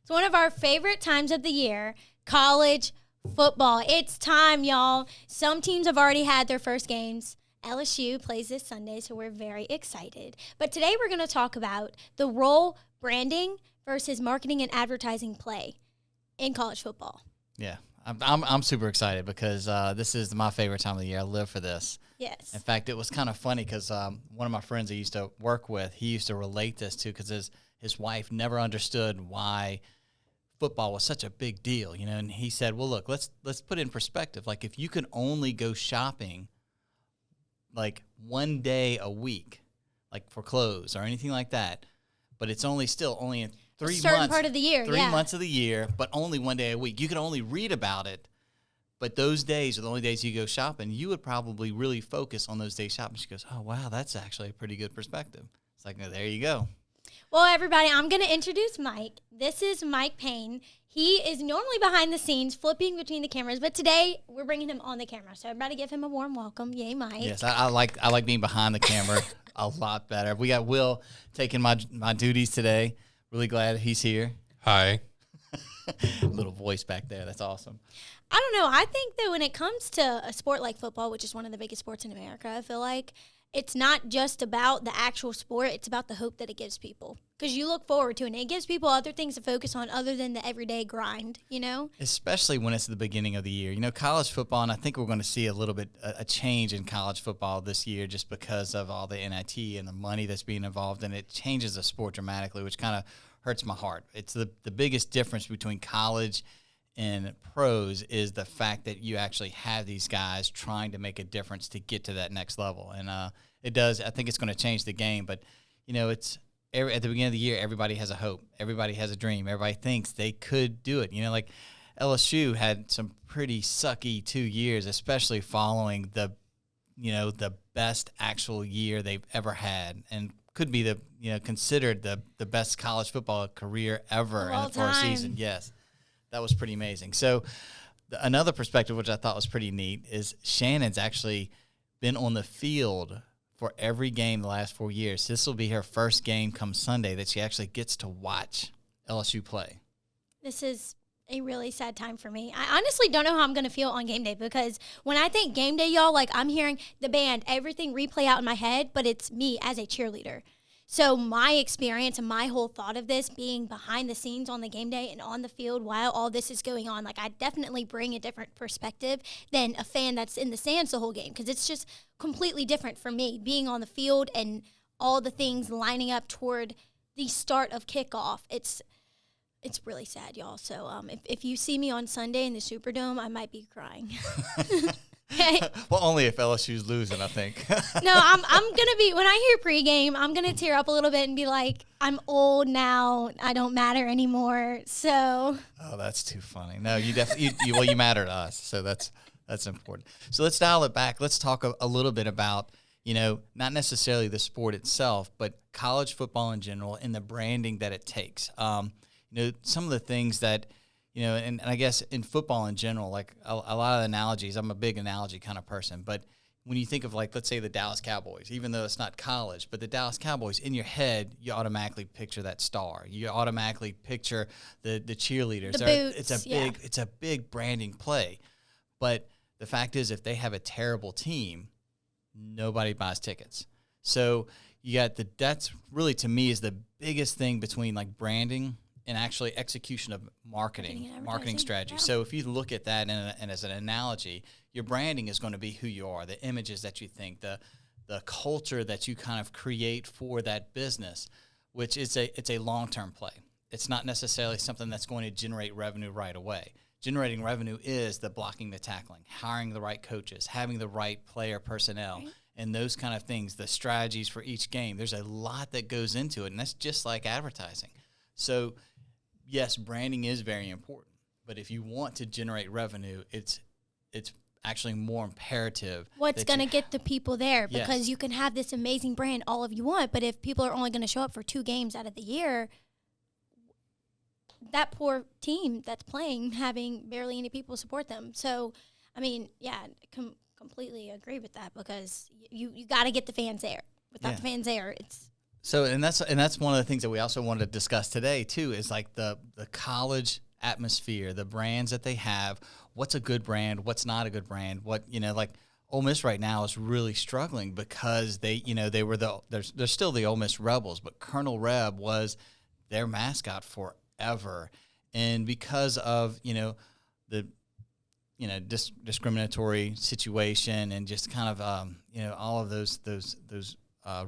It's one of our favorite times of the year, college football. It's time, y'all. Some teams have already had their first games. LSU plays this Sunday, so we're very excited. But today we're going to talk about the role branding versus marketing and advertising play in college football. Yeah, I'm super excited because this is my favorite time of the year. I live for this. Yes. In fact, it was kind of funny because one of my friends I used to work with, he used to relate this to because his wife never understood why football was such a big deal, and he said, well, look, let's put it in perspective. Like, if you can only go shopping like one day a week, like for clothes or anything like that, but it's only in 3 months. Certain part of the year, 3 months of the year, but only one day a week. You can only read about it, but those days are the only days you go shopping. You would probably really focus on those days shopping. She goes, oh, wow, that's actually a pretty good perspective. It's like, oh, there you go. Well, everybody, I'm going to introduce Mike. This is Mike Payne. He is normally behind the scenes, flipping between the cameras, but today we're bringing him on the camera. So everybody give him a warm welcome. Yay, Mike. Yes, I like being behind the camera a lot better. We got Will taking my duties today. Really glad he's here. Hi. Little voice back there. That's awesome. I don't know. I think that when it comes to a sport like football, which is one of the biggest sports in America, I feel like it's not just about the actual sport. It's about the hope that it gives people. Because you look forward to it, and it gives people other things to focus on other than the everyday grind, Especially when it's the beginning of the year. College football, and I think we're going to see a little bit a change in college football this year just because of all the NIT and the money that's being involved, and it changes the sport dramatically, which kind of hurts my heart. It's the biggest difference between college and pros is the fact that you actually have these guys trying to make a difference to get to that next level. And it does. I think it's going to change the game. But, it's at the beginning of the year, everybody has a hope. Everybody has a dream. Everybody thinks they could do it. Like LSU had some pretty sucky 2 years, especially following the best actual year they've ever had, and could be considered the best college football career ever for a season. Yes. That was pretty amazing. So another perspective, which I thought was pretty neat, is Shannon's actually been on the field for every game the last 4 years. This will be her first game come Sunday that she actually gets to watch LSU play. This is a really sad time for me. I honestly don't know how I'm going to feel on game day because when I think game day, y'all, like I'm hearing the band, everything replay out in my head, but it's me as a cheerleader. So my experience and my whole thought of this being behind the scenes on the game day and on the field while all this is going on, like I definitely bring a different perspective than a fan that's in the stands the whole game because it's just completely different for me being on the field and all the things lining up toward the start of kickoff. It's really sad, y'all. So if you see me on Sunday in the Superdome, I might be crying. Okay. Well, only if LSU's losing, I think. No, I'm gonna be when I hear pregame, I'm gonna tear up a little bit and be like, I'm old now, I don't matter anymore. So. Oh, that's too funny. No, you definitely you matter to us, so that's important. So let's dial it back. Let's talk a little bit about not necessarily the sport itself, but college football in general and the branding that it takes. Some of the things that. And I guess in football in general, like a lot of analogies, I'm a big analogy kind of person. But when you think of, like, let's say the Dallas Cowboys, even though it's not college, but the Dallas Cowboys, in your head, you automatically picture that star. You automatically picture the cheerleaders. The boots, it's a big branding play. But the fact is, if they have a terrible team, nobody buys tickets. So that's really, to me, is the biggest thing between, like, branding and actually execution of marketing strategy. Yeah. So if you look at that and as an analogy, your branding is going to be who you are, the images that you think, the culture that you kind of create for that business, which is it's a long-term play. It's not necessarily something that's going to generate revenue right away. Generating revenue is the blocking, the tackling, hiring the right coaches, having the right player personnel, right, and those kind of things, the strategies for each game. There's a lot that goes into it, and that's just like advertising. So yes, branding is very important, but if you want to generate revenue, it's actually more imperative. What's going to get the people there? Because you can have this amazing brand all of you want, but if people are only going to show up for 2 games out of the year, that poor team that's playing having barely any people support them. So, I mean, completely agree with that because you got to get the fans there. Without the fans there, it's So, and that's one of the things that we also wanted to discuss today too, is like the college atmosphere, the brands that they have. What's a good brand? What's not a good brand? What, like Ole Miss right now is really struggling because they were they're still the Ole Miss Rebels, but Colonel Reb was their mascot forever, and because of the discriminatory situation and just kind of all of those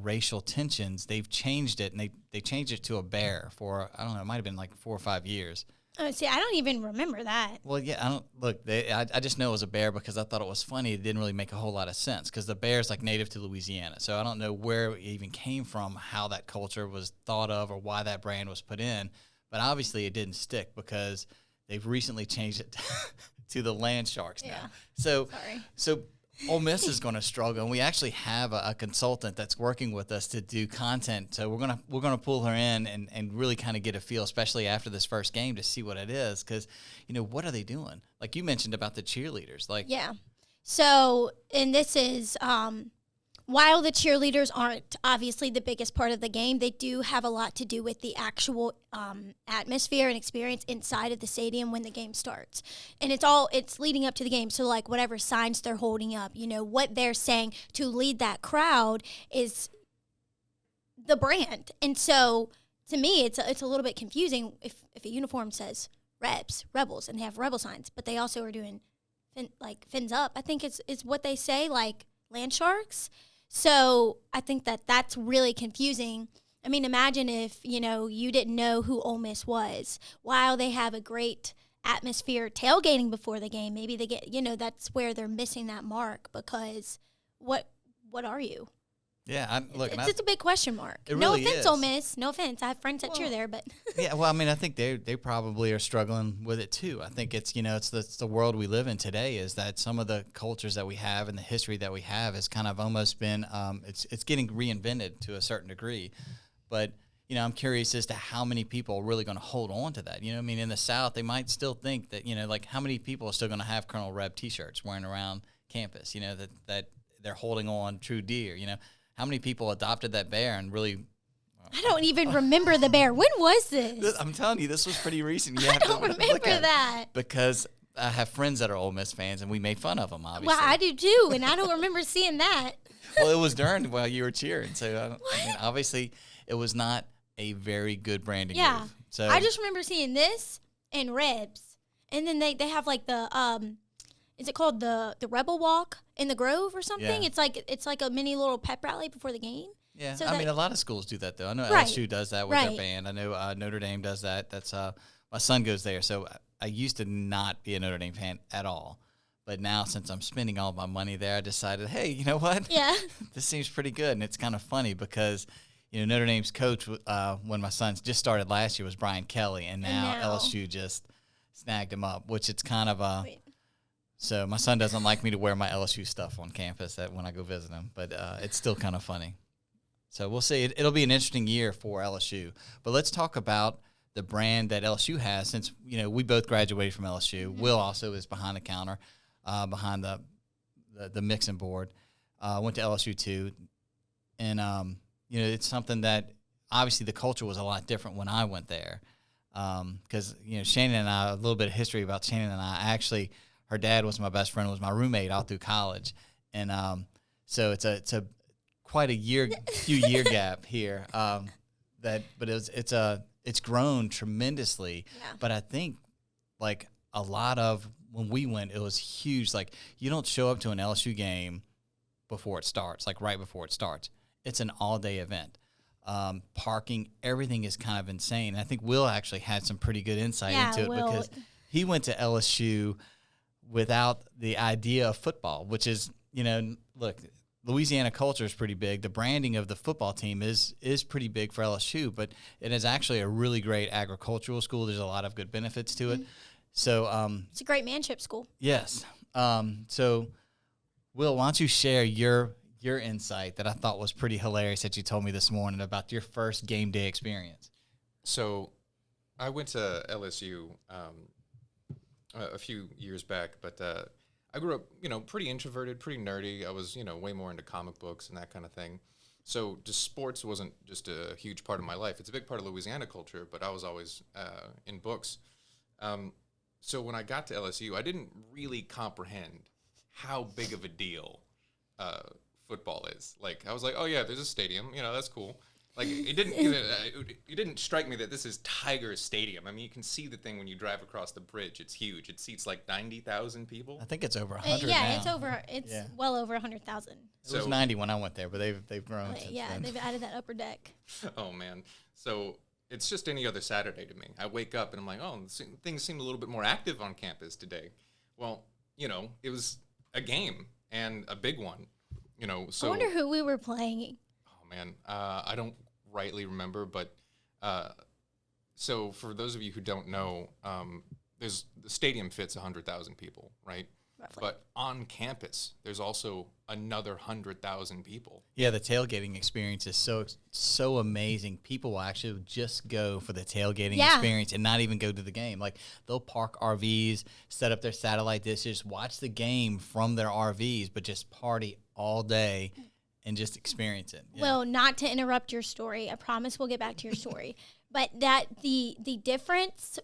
racial tensions, they've changed it, and they changed it to a bear for, I don't know, it might have been like 4 or 5 years. Oh, see, I don't even remember that. Well, yeah, I don't look. I just know it was a bear because I thought it was funny. It didn't really make a whole lot of sense because the bear is like native to Louisiana, so I don't know where it even came from, how that culture was thought of, or why that brand was put in. But obviously, it didn't stick because they've recently changed it to the Land Sharks now. Yeah. So Ole Miss is going to struggle, and we actually have a consultant that's working with us to do content. So we're gonna pull her in and really kind of get a feel, especially after this first game, to see what it is, because what are they doing? Like you mentioned about the cheerleaders, like Yeah. So, and this is while the cheerleaders aren't obviously the biggest part of the game, they do have a lot to do with the actual atmosphere and experience inside of the stadium when the game starts. And it's leading up to the game. So like whatever signs they're holding up, what they're saying to lead that crowd is the brand. And so to me, it's a little bit confusing if a uniform says Rebels, and they have Rebel signs, but they also are doing fins up. I think it's what they say, like Land Sharks. So I think that's really confusing. I mean, imagine if, you didn't know who Ole Miss was. While they have a great atmosphere tailgating before the game, maybe they get, that's where they're missing that mark, because what are you? Yeah, it's a big question mark. No really offense, is. Ole Miss. No offense. I have friends that cheer there, but yeah. Well, I mean, I think they probably are struggling with it too. I think it's it's the world we live in today. Is that some of the cultures that we have and the history that we have has kind of almost been it's getting reinvented to a certain degree. But I'm curious as to how many people are really going to hold on to that. I mean, in the South, they might still think that like how many people are still going to have Colonel Reb T-shirts wearing around campus. That they're holding on true deer. How many people adopted that bear and really... I don't even remember the bear. When was this? I'm telling you, this was pretty recent. I don't remember that. Because I have friends that are Ole Miss fans, and we made fun of them, obviously. Well, I do too, and I don't remember seeing that. Well, it was during while you were cheering. So, obviously, it was not a very good branding move. So I just remember seeing this and Rebs. And then they have like the... is it called the Rebel Walk in the Grove or something? Yeah. It's like a mini little pep rally before the game. Yeah, so I mean, a lot of schools do that, though. I know LSU does that with their band. I know Notre Dame does that. That's my son goes there. So I used to not be a Notre Dame fan at all. But now, since I'm spending all my money there, I decided, hey, you know what? Yeah. This seems pretty good. And it's kind of funny because, Notre Dame's coach, when my son just started last year, was Brian Kelly. And now LSU just snagged him up, which it's kind of So my son doesn't like me to wear my LSU stuff on campus when I go visit him, but it's still kind of funny. So we'll see. It'll be an interesting year for LSU. But let's talk about the brand that LSU has, since we both graduated from LSU. Mm-hmm. Will also is behind the counter, behind the mixing board. Went to LSU too, and it's something that obviously the culture was a lot different when I went there, because Shannon and I, a little bit of history about Shannon and I. Actually, her dad was my best friend, was my roommate all through college, and so it's a quite a few year gap here. But it's grown tremendously. Yeah. But I think like a lot of when we went, it was huge. Like you don't show up to an LSU game before it starts, like right before it starts. It's an all day event. Parking, everything is kind of insane. And I think Will actually had some pretty good insight into it because he went to LSU without the idea of football, which is, look, Louisiana culture is pretty big. The branding of the football team is pretty big for LSU, but it is actually a really great agricultural school. There's a lot of good benefits to it. So it's a great manship school. Yes. So, Will, why don't you share your insight that I thought was pretty hilarious that you told me this morning about your first game day experience? So I went to LSU a few years back, but I grew up, pretty introverted, pretty nerdy. I was, way more into comic books and that kind of thing. So just sports wasn't just a huge part of my life. It's a big part of Louisiana culture, but I was always in books. So when I got to LSU, I didn't really comprehend how big of a deal football is. Like, I was like, oh yeah, there's a stadium, that's cool. Like, it didn't strike me that this is Tiger Stadium. I mean, you can see the thing when you drive across the bridge. It's huge. It seats like 90,000 people. I think it's over 100 yeah, now. it's well over 100,000. It was 90 when I went there, but they've grown since Yeah, then. they've added that upper deck. Oh man. So it's just any other Saturday to me. I wake up and I'm like, oh, things seem a little bit more active on campus today. Well, it was a game and a big one. So I wonder who we were playing. Oh man, I don't rightly remember, but so for those of you who don't know, the stadium fits 100,000 people, right? Roughly. But on campus, there's also another 100,000 people. Yeah, the tailgating experience is so amazing. People will actually just go for the tailgating experience and not even go to the game. Like, they'll park RVs, set up their satellite dishes, watch the game from their RVs, but just party all day and just experience it. Yeah. Well, not to interrupt your story, I promise we'll get back to your story. But that the difference,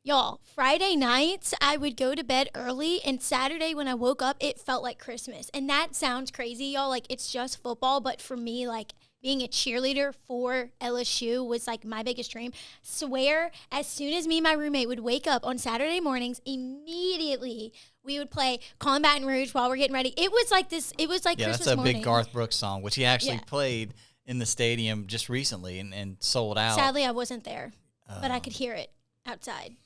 y'all, Friday nights I would go to bed early, and Saturday when I woke up, it felt like Christmas. And that sounds crazy, y'all. Like, it's just football, but for me, like, being a cheerleader for LSU was like my biggest dream. Swear, as soon as me and my roommate would wake up on Saturday mornings, immediately we would play Call 'em Baton Rouge while we're getting ready. It was like this. It was like yeah, Christmas that's a morning. big Garth Brooks song, which he actually played in the stadium just recently and sold out. Sadly, I wasn't there, but I could hear it outside.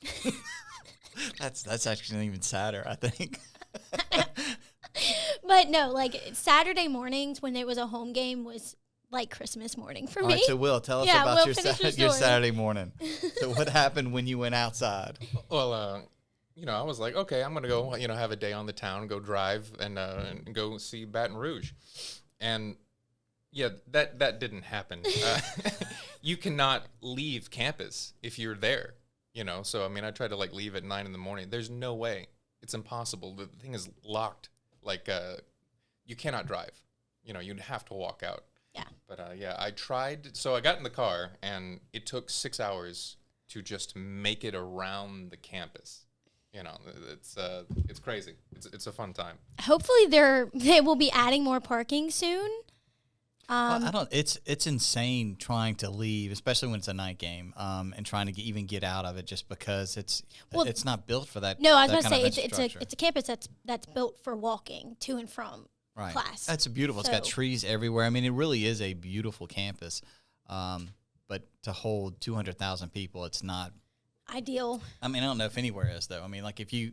That's actually even sadder, I think. But no, like Saturday mornings when it was a home game was like Christmas morning for All me. right, so Will, tell us about your Saturday morning. So what happened when you went outside? Well, I was like, okay, I'm gonna go, have a day on the town, go drive, and go see Baton Rouge, and yeah, that didn't happen. You cannot leave campus if you're there, So I mean, I tried to leave at 9 a.m. There's no way. It's impossible. The thing is locked. Like, you cannot drive. You'd have to walk out. Yeah. But I tried. So I got in the car, and it took 6 hours to just make it around the campus. It's crazy. It's a fun time. Hopefully they will be adding more parking soon. Well, it's insane trying to leave, especially when it's a night game, and trying to even get out of it just because it's not built for that. No, I was that going to kind say of it's a campus that's built for walking to and from class. That's beautiful. It's got trees everywhere. I mean, it really is a beautiful campus. But to hold 200,000 people, it's not ideal. I mean, I don't know if anywhere is though. I mean, if you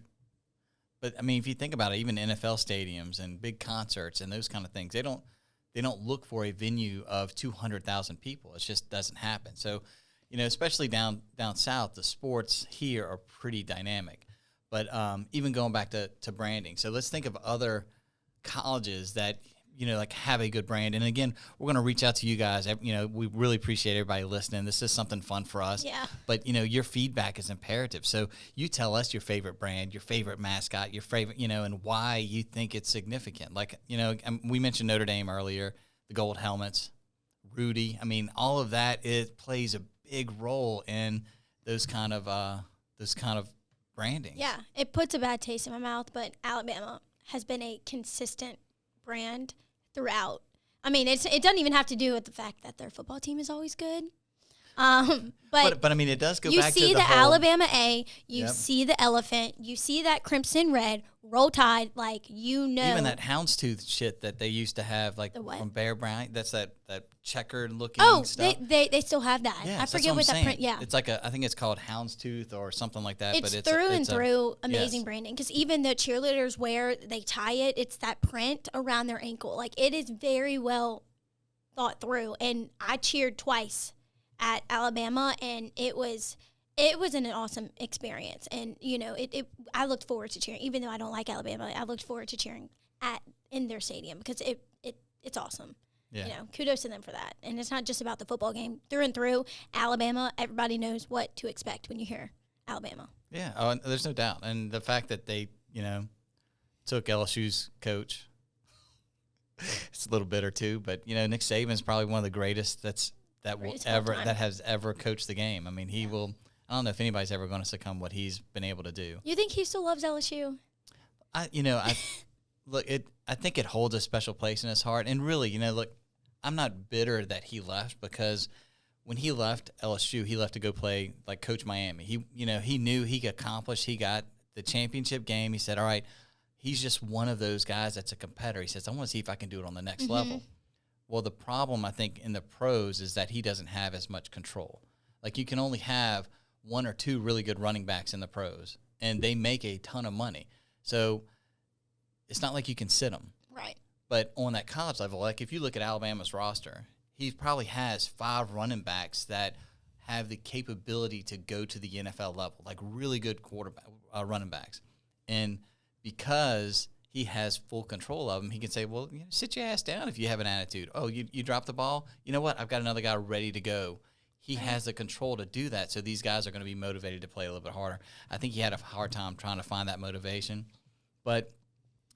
think about it, even NFL stadiums and big concerts and those kind of things, they don't look for a venue of 200,000 people. It just doesn't happen. So, especially down south, the sports here are pretty dynamic. But even going back to branding, so let's think of other colleges that have a good brand. And again, we're going to reach out to you guys. We really appreciate everybody listening. This is something fun for us. Yeah. But your feedback is imperative. So you tell us your favorite brand, your favorite mascot, your favorite, and why you think it's significant. Like, we mentioned Notre Dame earlier, the gold helmets, Rudy. I mean, all of that, it plays a big role in those kind of branding. Yeah, it puts a bad taste in my mouth, but Alabama has been a consistent brand throughout. I mean, it doesn't even have to do with the fact that their football team is always good. But I mean, it does go you back to see the whole, Alabama A, you Yep. see the elephant, you see that crimson red, roll tide, even that houndstooth shit that they used to have, like The what? from Bear Bryant. That's that checkered looking Oh, stuff. they still have that. Yes, I that's forget what what I'm that print. saying. Yeah, It's like I think it's called houndstooth or something like that. it's but through and it's through amazing yes. branding, because even the cheerleaders where they tie it, it's that print around their ankle. Like, it is very well thought through. And I cheered twice at Alabama, and it was an awesome experience. And I looked forward to cheering, even though I don't like Alabama. I looked forward to cheering in their stadium because it's awesome. Yeah. Kudos to them for that. And it's not just about the football game. Through and through, Alabama, everybody knows what to expect when you hear Alabama. Yeah, and there's no doubt. And the fact that they, took LSU's coach, It's a little bitter too, but Nick Saban's probably one of the greatest Greatest of all time. that has ever coached the game. I mean, he will. I don't know if anybody's ever going to succumb what he's been able to do. You think he still loves LSU? I look, I think it holds a special place in his heart. And really, look, I'm not bitter that he left, because when he left LSU, he left to go play, like, coach Miami. He knew he could accomplish. He got the championship game. He said, all right, he's just one of those guys that's a competitor. He says, I want to see if I can do it on the next level. Well, the problem, I think, in the pros is that he doesn't have as much control. Like, you can only have one or two really good running backs in the pros, and they make a ton of money. So it's not like you can sit them. Right. But on that college level, like, if you look at Alabama's roster, he probably has 5 running backs that have the capability to go to the NFL level, like really good running backs. And because he has full control of them, he can say, well, sit your ass down if you have an attitude. Oh, you dropped the ball? You know what? I've got another guy ready to go. He has the control to do that, so these guys are going to be motivated to play a little bit harder. I think he had a hard time trying to find that motivation. But,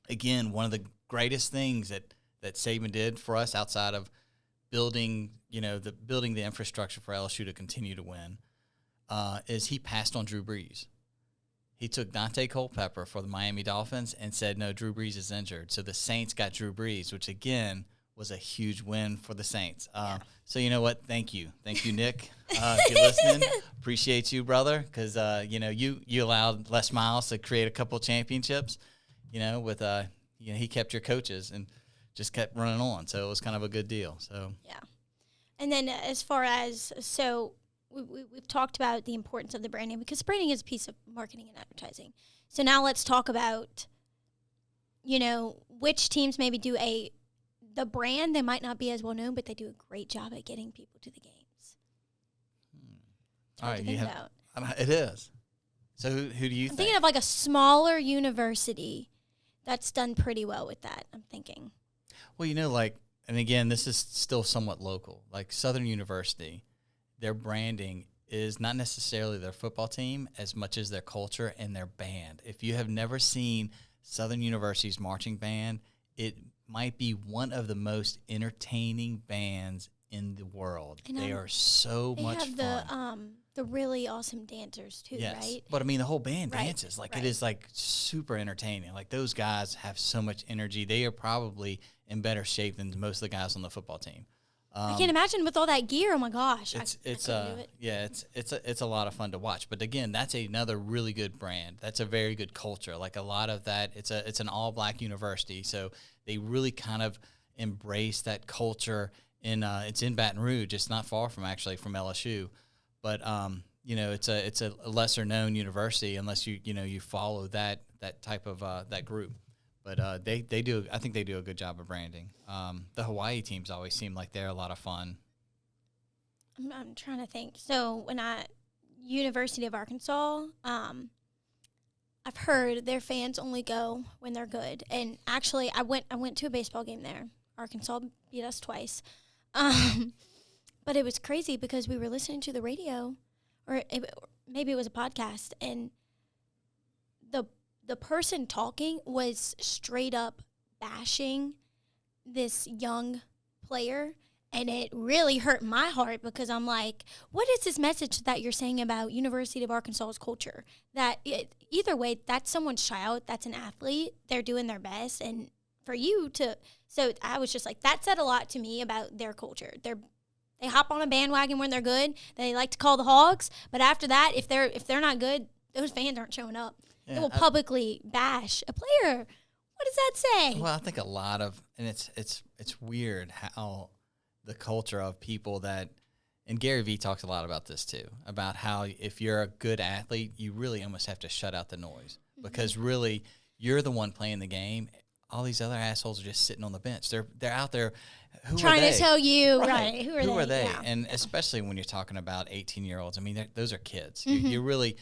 again, one of the greatest things that Saban did for us outside of building the infrastructure for LSU to continue to win is he passed on Drew Brees. He took Dante Culpepper for the Miami Dolphins and said, no, Drew Brees is injured. So the Saints got Drew Brees, which, again, was a huge win for the Saints. So you know what? Thank you, Nick. If you're listening, appreciate you, brother, because you allowed Les Miles to create a couple championships. With he kept your coaches and just kept running on. So it was kind of a good deal. So yeah. And then as far as we've talked about the importance of the branding, because branding is a piece of marketing and advertising. So now let's talk about which teams maybe do the brand. They might not be as well known, but they do a great job at getting people to the games. All right, it is. So who do you think? I'm thinking of like a smaller university that's done pretty well with that. I'm thinking. Well, and again, this is still somewhat local. Like Southern University, their branding is not necessarily their football team as much as their culture and their band. If you have never seen Southern University's marching band, it might be one of the most entertaining bands in the world. They are so much fun. They have the really awesome dancers too, yes. right? But I mean, the whole band dances. Like it is like super entertaining. Like those guys have so much energy. They are probably in better shape than most of the guys on the football team. I can't imagine with all that gear. Oh my gosh! It's a lot of fun to watch. But again, that's another really good brand. That's a very good culture. Like a lot of that, it's an all black university, so they really kind of embrace that culture. It's in Baton Rouge. It's not far from LSU, but it's a lesser known university unless you follow that type of that group. But they do. I think they do a good job of branding. The Hawaii teams always seem like they're a lot of fun. I'm trying to think. So when University of Arkansas, I've heard their fans only go when they're good. And actually, I went to a baseball game there. Arkansas beat us twice. But it was crazy because we were listening to the radio, or maybe it was a podcast, and the person talking was straight up bashing this young player, and it really hurt my heart because I'm like, what is this message that you're saying about University of Arkansas's culture? Either way, that's someone's child, that's an athlete, they're doing their best, and for you to – so I was just like, that said a lot to me about their culture. They hop on a bandwagon when they're good. They like to call the Hogs, but after that, if they're not good, those fans aren't showing up. Yeah, they will publicly bash a player. What does that say? Well, I think a lot of, and it's weird how the culture of people that, and Gary Vee talks a lot about this too, about how if you're a good athlete, you really almost have to shut out the noise because really you're the one playing the game. All these other assholes are just sitting on the bench. They're out there. Trying to tell you, right? Who are they? Yeah. And especially when you're talking about 18-year-olds. I mean, those are kids. You really,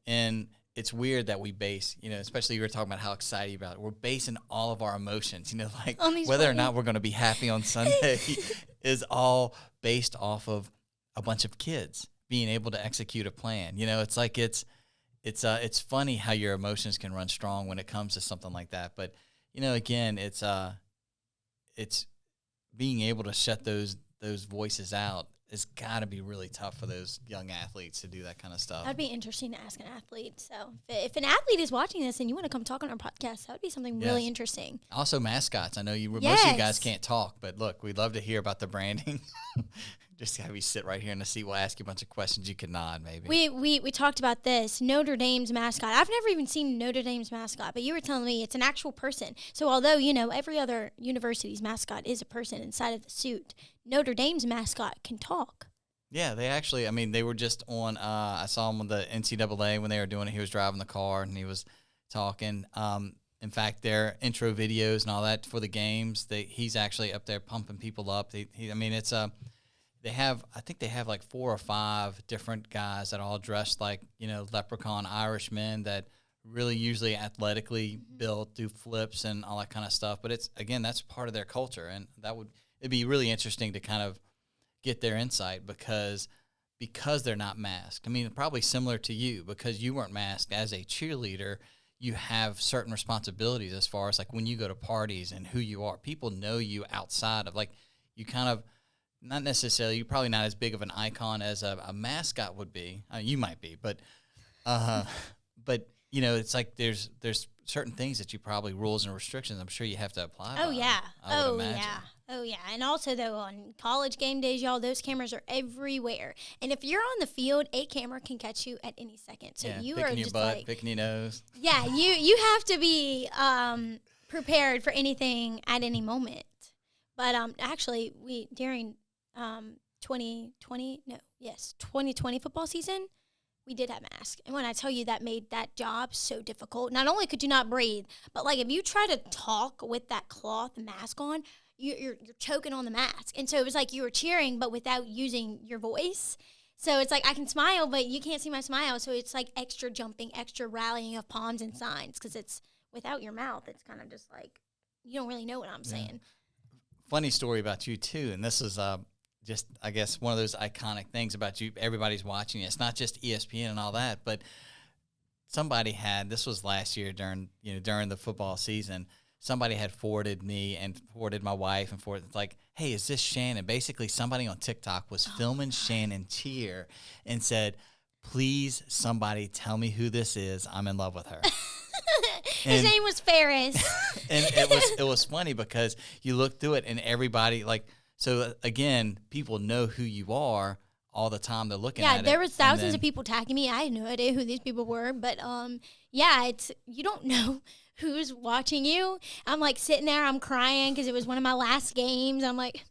and it's weird that we base, especially you were talking about how excited about it. We're basing all of our emotions, like whether or not we're going to be happy on Sunday is all based off of a bunch of kids being able to execute a plan. It's like it's funny how your emotions can run strong when it comes to something like that. But again, it's it's being able to shut those voices out. It's got to be really tough for those young athletes to do that kind of stuff. That'd be interesting to ask an athlete. So if an athlete is watching this and you want to come talk on our podcast, that would be something really interesting. Also mascots. I know most of you guys can't talk, but look, we'd love to hear about the branding. Just have you sit right here in the seat. We'll ask you a bunch of questions. You can nod, maybe. We talked about this. Notre Dame's mascot. I've never even seen Notre Dame's mascot, but you were telling me it's an actual person. So although, every other university's mascot is a person inside of the suit, Notre Dame's mascot can talk. Yeah, they actually, they were just on, I saw him with the NCAA when they were doing it. He was driving the car and he was talking. In fact, their intro videos and all that for the games, he's actually up there pumping people up. I think they have like 4 or 5 different guys that all dressed like, leprechaun Irishmen that really usually athletically built, do flips and all that kind of stuff. But that's part of their culture. And it'd be really interesting to kind of get their insight because they're not masked. Probably similar to you, because you weren't masked as a cheerleader. You have certain responsibilities as far as like when you go to parties and who you are. People know you outside of, like, you kind of, not necessarily, you're probably not as big of an icon as a mascot would be. You might be, but it's like there's certain things that you probably, rules and restrictions, I'm sure you have to apply. Oh, yeah. Oh, yeah. And also, though, on college game days, y'all, those cameras are everywhere. And if you're on the field, a camera can catch you at any second. So you are just butt, picking your nose. Yeah, you have to be prepared for anything at any moment. But actually, during 2020 football season, we did have masks. And when I tell you, that made that job so difficult. Not only could you not breathe, but like if you try to talk with that cloth mask on, you're choking on the mask. And so it was like you were cheering, but without using your voice. So it's like I can smile, but you can't see my smile. So it's like extra jumping, extra rallying of palms and signs, because it's without your mouth. It's kind of just like you don't really know what I'm saying. Funny story about you too, and this is just, I guess, one of those iconic things about you. Everybody's watching you. It's not just ESPN and all that, but somebody had, this was last year during the football season, somebody had forwarded me and forwarded my wife and forwarded, like, hey, is this Shannon? Basically, somebody on TikTok was filming Shannon cheer and said, please, somebody tell me who this is. I'm in love with her. His name was Ferris. And it was funny because you look through it and everybody, like, so again, people know who you are all the time. They're looking at it. Yeah, there was thousands of people tagging me. I had no idea who these people were, but you don't know who's watching you. I'm like sitting there, I'm crying because it was one of my last games. I'm like,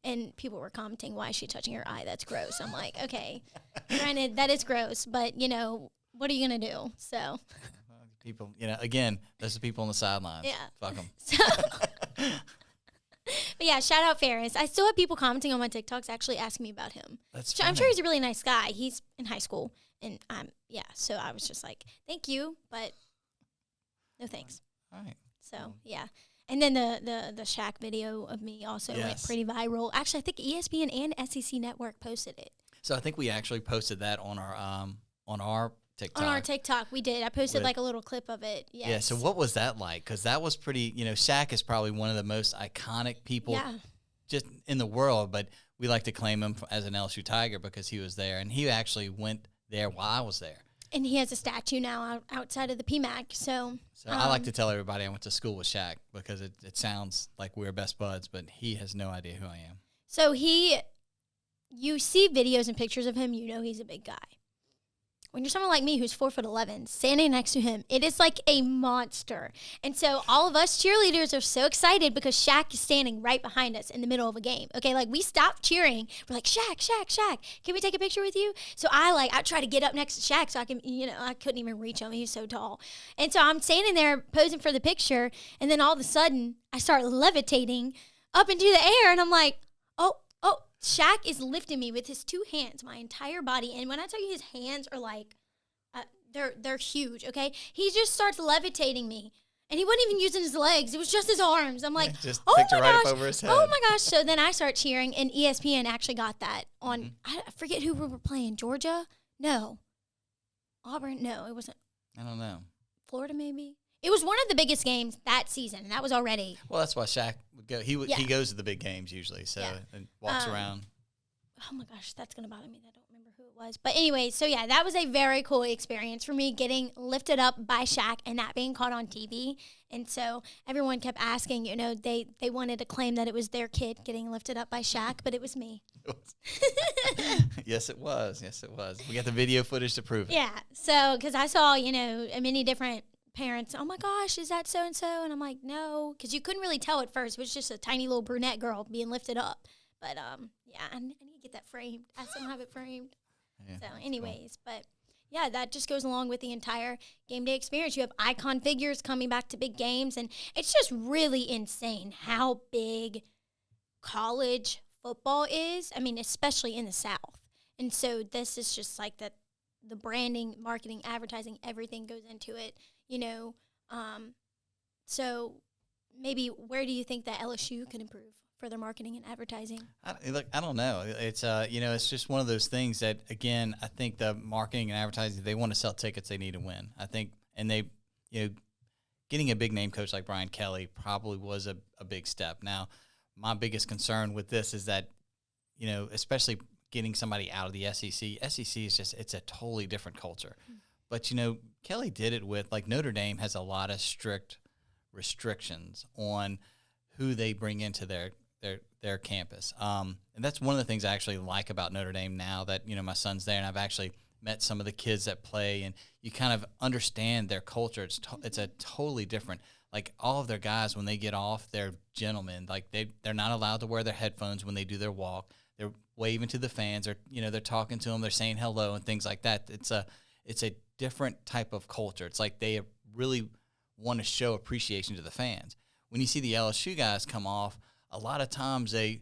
and people were commenting, why is she touching her eye? That's gross. I'm like, okay, granted, that is gross, but what are you gonna do? So. People, again, those are people on the sidelines. Yeah. Fuck them. So, but yeah, shout out Ferris. I still have people commenting on my TikToks actually asking me about him. I'm sure he's a really nice guy. He's in high school. And so I was just like, thank you, but no thanks. All right. So, yeah. And then the Shaq video of me also went pretty viral. Actually, I think ESPN and SEC Network posted it. So I think we actually posted that on our TikTok. On our TikTok, we did. I posted like a little clip of it. Yes. Yeah. So what was that like? Because that was pretty. Shaq is probably one of the most iconic people, just in the world. But we like to claim him as an LSU Tiger because he was there, and he actually went there while I was there. And he has a statue now outside of the PMAC. So I like to tell everybody I went to school with Shaq because it sounds like we're best buds, but he has no idea who I am. So you see videos and pictures of him, he's a big guy. When you're someone like me who's 4'11", standing next to him, it is like a monster. And so all of us cheerleaders are so excited because Shaq is standing right behind us in the middle of a game. Okay, like we stopped cheering. We're like, Shaq, can we take a picture with you? So I try to get up next to Shaq so I can, I couldn't even reach him. He's so tall. And so I'm standing there posing for the picture, and then all of a sudden I start levitating up into the air, and I'm like, oh, Shaq is lifting me with his 2 hands, my entire body. And when I tell you his hands are like, they're huge, okay? He just starts levitating me. And he wasn't even using his legs. It was just his arms. I'm like, just oh my right gosh. Up over his head. Oh my gosh. So then I start cheering, and ESPN actually got that on, I forget who we were playing, Georgia? No. Auburn? No, it wasn't. I don't know. Florida maybe? It was one of the biggest games that season, and that was already. Well, that's why Shaq would go. He Yeah. goes to the big games usually, so and walks around. Oh my gosh, that's gonna bother me. I don't remember who it was, but anyway, so yeah, that was a very cool experience for me, getting lifted up by Shaq and that being caught on TV. And so everyone kept asking, they wanted to claim that it was their kid getting lifted up by Shaq, but it was me. Yes, it was. Yes, it was. We got the video footage to prove it. Yeah. So, because I saw, many different parents, oh my gosh, is that so-and-so? And I'm like, no, because you couldn't really tell at first. It was just a tiny little brunette girl being lifted up. But, yeah, I need to get that framed. I still don't have it framed. Yeah, So, anyways, but, yeah, that just goes along with the entire game day experience. You have icon figures coming back to big games, and it's just really insane how big college football is. I mean, especially in the South. And so this is just like the branding, marketing, advertising, everything goes into it, So maybe where do you think that LSU can improve for their marketing and advertising? I don't know. It's it's just one of those things that, again, I think the marketing and advertising, they want to sell tickets, they need to win. I think, and they, getting a big name coach like Brian Kelly probably was a big step. Now, my biggest concern with this is that, especially getting somebody out of the SEC. SEC is just, it's a totally different culture. Mm-hmm. But, Kelly did it with, like, Notre Dame has a lot of strict restrictions on who they bring into their campus. And that's one of the things I actually like about Notre Dame now that, my son's there, and I've actually met some of the kids that play, and you kind of understand their culture. It's a totally different, like, all of their guys, when they get off, they're gentlemen. Like, they're not allowed to wear their headphones when they do their walk. They're waving to the fans, or, they're talking to them, they're saying hello and things like that. It's a different type of culture. It's like they really want to show appreciation to the fans. When you see the LSU guys come off, a lot of times I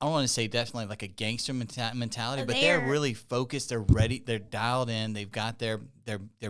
don't want to say definitely like a gangster mentality, but they're really focused. They're ready. They're dialed in. They've got their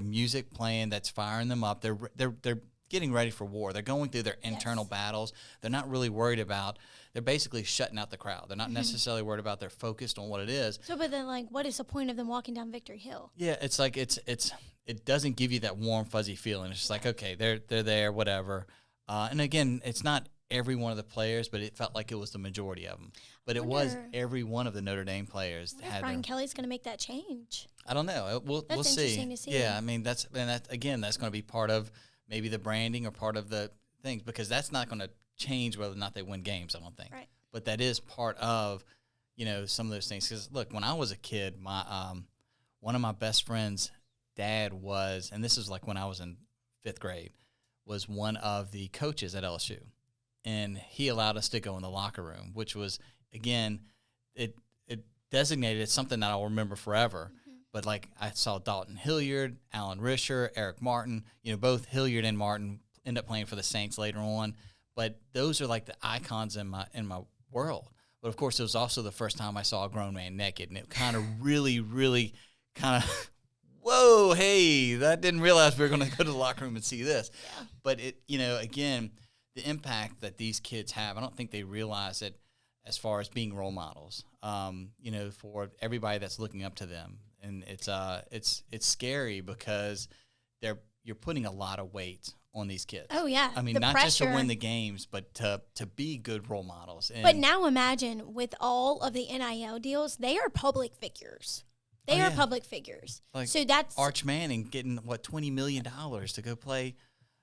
music playing that's firing them up. They're getting ready for war. They're going through their internal battles. They're not really worried about. They're basically shutting out the crowd. They're not necessarily worried about. They're focused on what it is. So, but then, like, what is the point of them walking down Victory Hill? Yeah, it's like it doesn't give you that warm fuzzy feeling. It's just like, okay, they're there, whatever. And again, it's not every one of the players, but it felt like it was the majority of them. But it was every one of the Notre Dame players. If Brian Kelly's going to make that change? I don't know. We'll see. Interesting to see. Yeah, I mean that's going to be part of maybe the branding or part of the things, because that's not going to change whether or not they win games, I don't think. Right. But that is part of, some of those things. Because look, when I was a kid, my one of my best friends' dad was, and this is like when I was in 5th grade, was one of the coaches at LSU. And he allowed us to go in the locker room, which was, again, it designated as something that I'll remember forever. Mm-hmm. But, like, I saw Dalton Hilliard, Alan Risher, Eric Martin, both Hilliard and Martin end up playing for the Saints later on. But those are, like, the icons in my world. But, of course, it was also the first time I saw a grown man naked. And it kind of really, really kind of, whoa, hey, I didn't realize we were going to go to the locker room and see this. Yeah. But, again, the impact that these kids have, I don't think they realize it as far as being role models, for everybody that's looking up to them. And it's scary because you're putting a lot of weight on these kids. Oh, yeah. I mean, not just to win the games, but to be good role models. And but now imagine with all of the NIL deals, they are public figures. They are public figures. Like, so that's Arch Manning getting, $20 million to go play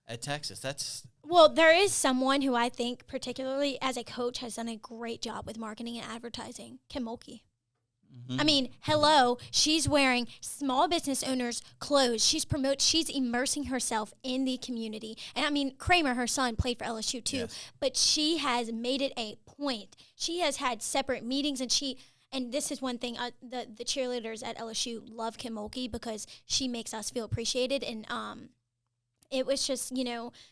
at Texas. Well, there is someone who I think particularly as a coach has done a great job with marketing and advertising, Kim Mulkey. Mm-hmm. I mean, hello, she's wearing small business owners' clothes. She's immersing herself in the community. And I mean, Kramer, her son, played for LSU too, yes. But she has made it a point. She has had separate meetings, and this is one thing, the cheerleaders at LSU love Kim Mulkey because she makes us feel appreciated. And it was just,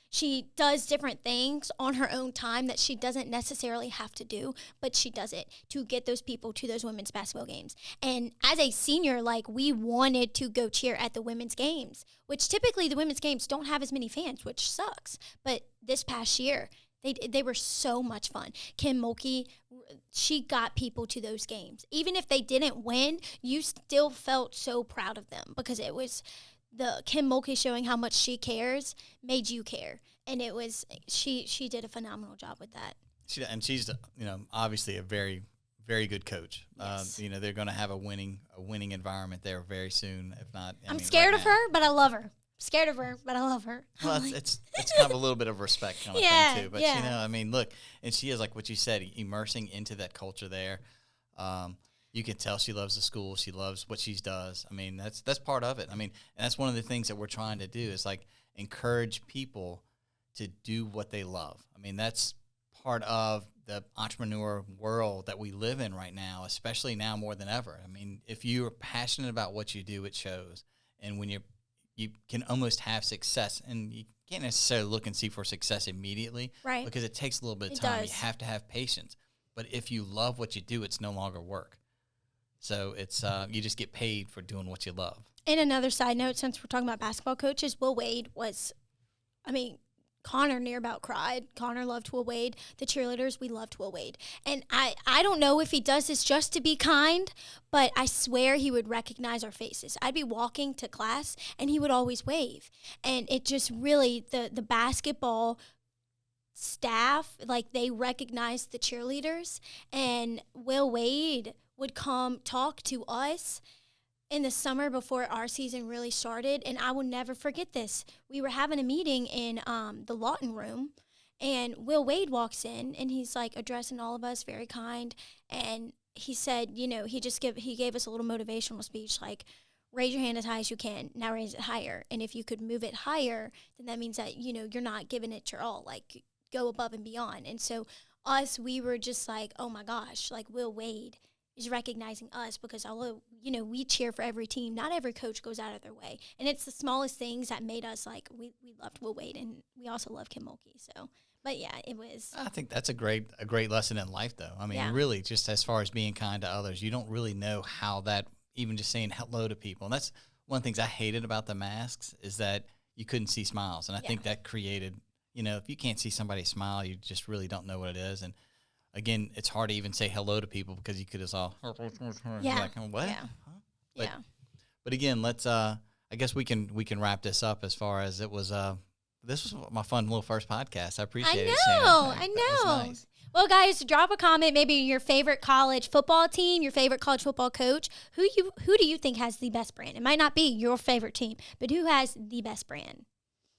she does different things on her own time that she doesn't necessarily have to do, but she does it to get those people to those women's basketball games. And as a senior, we wanted to go cheer at the women's games, which typically the women's games don't have as many fans, which sucks. But this past year, they were so much fun. Kim Mulkey, she got people to those games. Even if they didn't win, you still felt so proud of them because it was the Kim Mulkey showing how much she cares made you care. And it was, she did a phenomenal job with that. She's obviously a very, very good coach. Yes. They're going to have a winning environment there very soon. If not, I'm scared right of now. her, but I love her. Scared of her, but I love her. Well, it's kind of a little bit of respect kind of thing too. But yeah. look, and she is, like what you said, immersing into that culture there. You can tell she loves the school. She loves what she does. I mean, that's part of it. I mean, and that's one of the things that we're trying to do is like encourage people to do what they love. I mean, that's part of the entrepreneur world that we live in right now, especially now more than ever. I mean, if you are passionate about what you do, it shows. And when you can almost have success, and you can't necessarily look and see for success immediately, right? Because it takes a little bit of It time. does. You have to have patience. But if you love what you do, it's no longer work. So it's you just get paid for doing what you love. And another side note, since we're talking about basketball coaches, Will Wade Connor near about cried. Connor loved Will Wade. The cheerleaders, we loved Will Wade. And I don't know if he does this just to be kind, but I swear he would recognize our faces. I'd be walking to class, and he would always wave. And it just really, the basketball staff, like, they recognized the cheerleaders. And Will Wade would come talk to us in the summer before our season really started, and I will never forget this. We were having a meeting in the Lawton room, and Will Wade walks in, and he's like addressing all of us, very kind, and he said, he gave us a little motivational speech, like, raise your hand as high as you can, now raise it higher, and if you could move it higher, then that means that, you're not giving it your all, like, go above and beyond. And so we were just like, oh my gosh, like, Will Wade is recognizing us, because although, we cheer for every team, not every coach goes out of their way. And it's the smallest things that made us, like, we loved Will Wade, and we also love Kim Mulkey. So, but yeah, it was. I think that's a great lesson in life, though. I mean, really, just as far as being kind to others, you don't really know how that, even just saying hello to people. And that's one of the things I hated about the masks, is that you couldn't see smiles. And I think that created, if you can't see somebody smile, you just really don't know what it is. And again, it's hard to even say hello to people, because you could just all like, what? Yeah. Huh? But, Yeah. But again, let's I guess we can wrap this up, as far as it was this was my fun little first podcast. I appreciate it. Shannon. I That know. was nice. Well, guys, drop a comment, maybe your favorite college football team, your favorite college football coach. Who do you think has the best brand? It might not be your favorite team, but who has the best brand?